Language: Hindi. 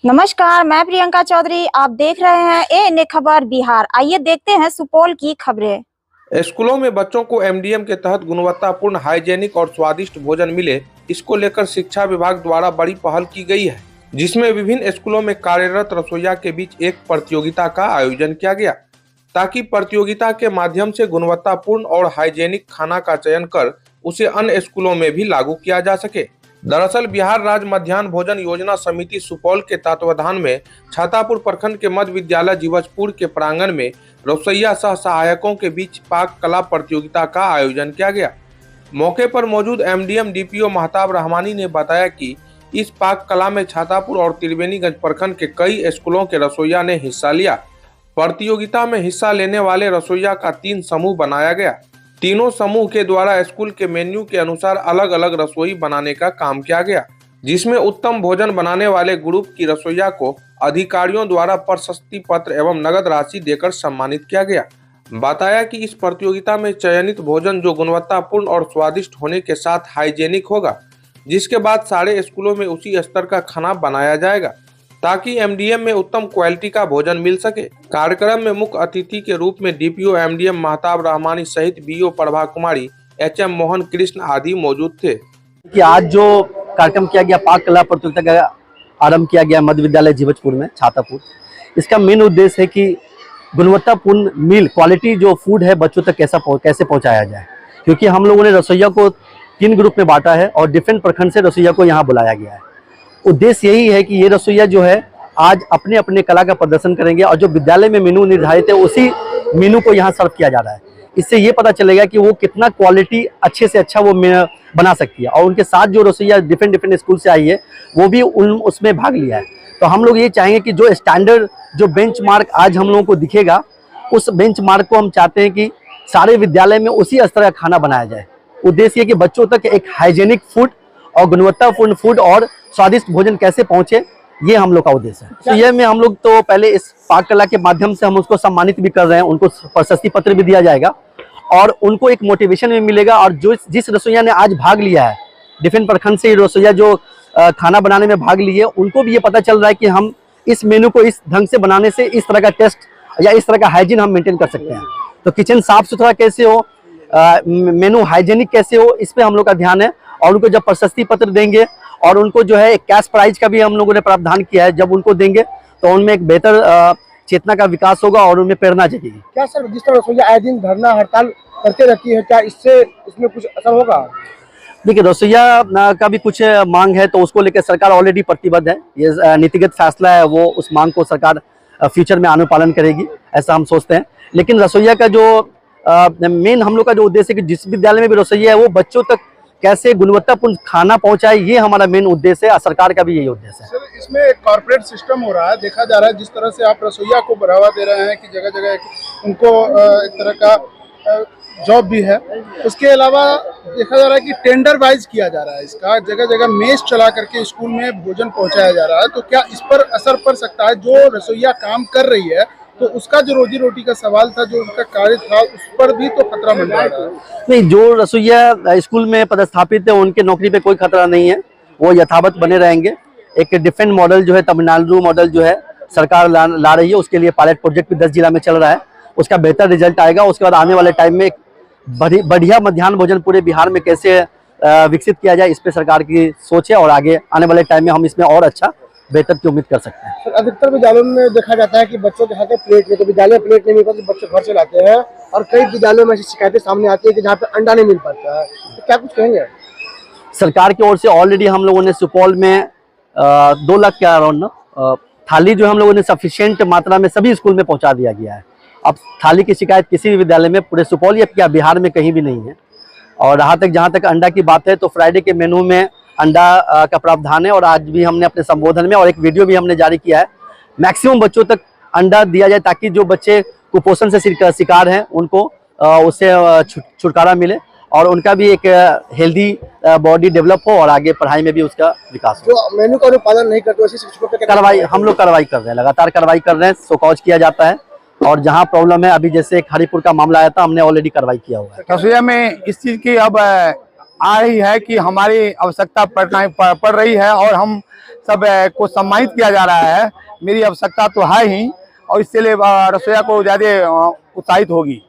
नमस्कार, मैं प्रियंका चौधरी। आप देख रहे हैं एएनए खबर बिहार। आइए देखते हैं सुपौल की खबरें। स्कूलों में बच्चों को एमडीएम के तहत गुणवत्तापूर्ण, हाइजेनिक और स्वादिष्ट भोजन मिले, इसको लेकर शिक्षा विभाग द्वारा बड़ी पहल की गई है, जिसमें विभिन्न स्कूलों में कार्यरत रसोइया के बीच एक प्रतियोगिता का आयोजन किया गया, ताकि प्रतियोगिता के माध्यम से गुणवत्तापूर्ण और हाइजेनिक खाना का चयन कर उसे अन्य स्कूलों में भी लागू किया जा सके। दरअसल बिहार राज्य मध्याह्न भोजन योजना समिति सुपौल के तत्वावधान में छातापुर प्रखंड के मध्य विद्यालय जीवजपुर के प्रांगण में रसोइया सह सहायकों के बीच पाक कला प्रतियोगिता का आयोजन किया गया। मौके पर मौजूद एमडीएम डीपीओ महताब रहमानी ने बताया कि इस पाक कला में छातापुर और त्रिवेणीगंज प्रखंड के कई स्कूलों के रसोइया ने हिस्सा लिया। प्रतियोगिता में हिस्सा लेने वाले रसोइया का 3 समूह बनाया गया। तीनों समूह के द्वारा स्कूल के मेन्यू के अनुसार अलग अलग रसोई बनाने का काम किया गया, जिसमें उत्तम भोजन बनाने वाले ग्रुप की रसोइया को अधिकारियों द्वारा प्रशस्ति पत्र एवं नगद राशि देकर सम्मानित किया गया। बताया कि इस प्रतियोगिता में चयनित भोजन जो गुणवत्तापूर्ण और स्वादिष्ट होने के साथ हाइजेनिक होगा, जिसके बाद सारे स्कूलों में उसी स्तर का खाना बनाया जाएगा, ताकि एमडीएम में उत्तम क्वालिटी का भोजन मिल सके। कार्यक्रम में मुख्य अतिथि के रूप में डीपीओ एमडीएम महताब रहमानी सहित बीओ प्रभा कुमारी, एचएम मोहन कृष्ण आदि मौजूद थे। कि आज जो कार्यक्रम किया गया, पाक कला प्रतियोगिता का आरंभ किया गया मध्य विद्यालय जीवजपुर में छातापुर, इसका मेन उद्देश्य है कि गुणवत्तापूर्ण मील, क्वालिटी जो फूड है बच्चों तक कैसे पहुंचाया जाए। क्योंकि हम लोगों ने रसोइया को 3 ग्रुप में बांटा है और डिफरेंट प्रखंड से रसोइया को यहाँ बुलाया गया है। उद्देश्य यही है कि ये रसोइया जो है आज अपने अपने कला का प्रदर्शन करेंगे और जो विद्यालय में मेनू निर्धारित है उसी मेनू को यहाँ सर्व किया जा रहा है। इससे ये पता चलेगा कि वो कितना क्वालिटी अच्छे से अच्छा वो बना सकती है। और उनके साथ जो रसोइया डिफरेंट स्कूल से आई है वो भी उसमें भाग लिया है। तो हम लोग ये चाहेंगे कि जो स्टैंडर्ड, जो बेंचमार्क आज हम लोगों को दिखेगा, उस बेंचमार्क को हम चाहते हैं कि सारे विद्यालय में उसी स्तर का खाना बनाया जाए। उद्देश्य है कि बच्चों तक एक हाइजेनिक फूड और गुणवत्तापूर्ण फूड और स्वादिष्ट भोजन कैसे पहुंचे, ये हम लोग का उद्देश्य है। तो ये में हम लोग तो पहले इस पाक कला के माध्यम से हम उसको सम्मानित भी कर रहे हैं, उनको प्रशस्ति पत्र भी दिया जाएगा और उनको एक मोटिवेशन भी मिलेगा। और जो जिस रसोइया ने आज भाग लिया है, डिफरेंट प्रखंड से रसोइया जो खाना बनाने में भाग लिए, उनको भी ये पता चल रहा है कि हम इस मेनू को इस ढंग से बनाने से इस तरह का टेस्ट या इस तरह का हाइजीन हम मेंटेन कर सकते हैं। तो किचन साफ सुथरा कैसे हो, मेनू हाइजेनिक कैसे हो, इस पे हम लोग का ध्यान है। और उनको जब प्रशस्ति पत्र देंगे और उनको जो है एक कैश प्राइज का भी हम लोगों ने प्रावधान किया है, जब उनको देंगे तो उनमें एक बेहतर चेतना का विकास होगा और उनमें प्रेरणा जगेगी। क्या सर, जिस तरह रसोइया आए दिन धरना हड़ताल करते रहती है, क्या इसमें कुछ असर होगा? देखिए, रसोइया का भी कुछ मांग है तो उसको लेकर सरकार ऑलरेडी प्रतिबद्ध है। ये नीतिगत फैसला है, वो उस मांग को सरकार फ्यूचर में अनुपालन करेगी, ऐसा हम सोचते हैं। लेकिन रसोइया का जो मेन हम लोग का जो उद्देश्य है कि जिस विद्यालय में भी रसोइया है वो बच्चों तक कैसे गुणवत्तापूर्ण खाना पहुंचाए, ये हमारा मेन उद्देश्य है। सरकार का भी यही उद्देश्य है। सर, इसमें एक कॉर्पोरेट सिस्टम हो रहा है, देखा जा रहा है जिस तरह से आप रसोइया को बढ़ावा दे रहे हैं कि जगह जगह उनको एक तरह का जॉब भी है। उसके अलावा देखा जा रहा है कि टेंडर वाइज किया जा रहा है, इसका जगह जगह मेस चला करके स्कूल में भोजन पहुंचाया जा रहा है। तो क्या इस पर असर पड़ सकता है? जो रसोइया काम कर रही है तो उसका जो रोजी रोटी का सवाल था, जो उनका कार्य था, उस पर भी तो खतरा मंडरा रहा है। नहीं, जो रसोइया स्कूल में पदस्थापित है उनके नौकरी पे कोई खतरा नहीं है, वो यथावत बने रहेंगे। एक डिफरेंट मॉडल जो है, तमिलनाडु मॉडल जो है सरकार ला रही है, उसके लिए पायलट प्रोजेक्ट भी 10 जिला में चल रहा है। उसका बेहतर रिजल्ट आएगा। उसके बाद आने वाले टाइम में एक बढ़िया मध्याह्न भोजन पूरे बिहार में कैसे विकसित किया जाए, इस पे सरकार की सोच है और आगे आने वाले टाइम में हम इसमें और अच्छा बेहतर की उम्मीद कर सकते हैं। सर, अधिकतर विद्यालयों में देखा जाता है कि बच्चों के हाथ में प्लेट में, तो विद्यालय प्लेट नहीं मिल पाती, बच्चे घर से लाते हैं। और कई विद्यालयों में ऐसी शिकायतें सामने आती है कि जहाँ पे अंडा नहीं मिल पाता है। तो क्या कुछ कहेंगे? सरकार की ओर से ऑलरेडी हम लोगों ने सुपौल में 2 लाख के अराउंड थाली जो हम लोगों ने सफिशिएंट मात्रा में सभी स्कूल में पहुंचा दिया गया है। अब थाली की शिकायत किसी भी विद्यालय में पूरे सुपौल या बिहार में कहीं भी नहीं है। और जहाँ तक अंडा की बात है तो फ्राइडे के मेनू में अंडा का प्रावधान है। और आज भी हमने अपने संबोधन में और एक वीडियो भी हमने जारी किया है, मैक्सिमम बच्चों तक अंडा दिया जाए ताकि जो बच्चे कुपोषण से शिकार हैं उनको उससे छुटकारा मिले और उनका भी एक हेल्दी बॉडी डेवलप हो और आगे पढ़ाई में भी उसका विकास हो। जो मेनू का अनुपालन नहीं करते वैसे शिक्षकों पे हम लोग कार्रवाई कर रहे हैं, लगातार कार्रवाई कर रहे हैं, शोकॉज किया जाता है। और जहाँ प्रॉब्लम है, अभी जैसे हरिपुर का मामला आया था, हमने ऑलरेडी कार्रवाई किया हुआ है। रसोइया में इस चीज की अब आ रही है कि हमारी आवश्यकता पड़ रही है और हम सब को सम्मानित किया जा रहा है। मेरी आवश्यकता तो है ही और इससे लिए रसोइया को ज़्यादा उत्साहित होगी।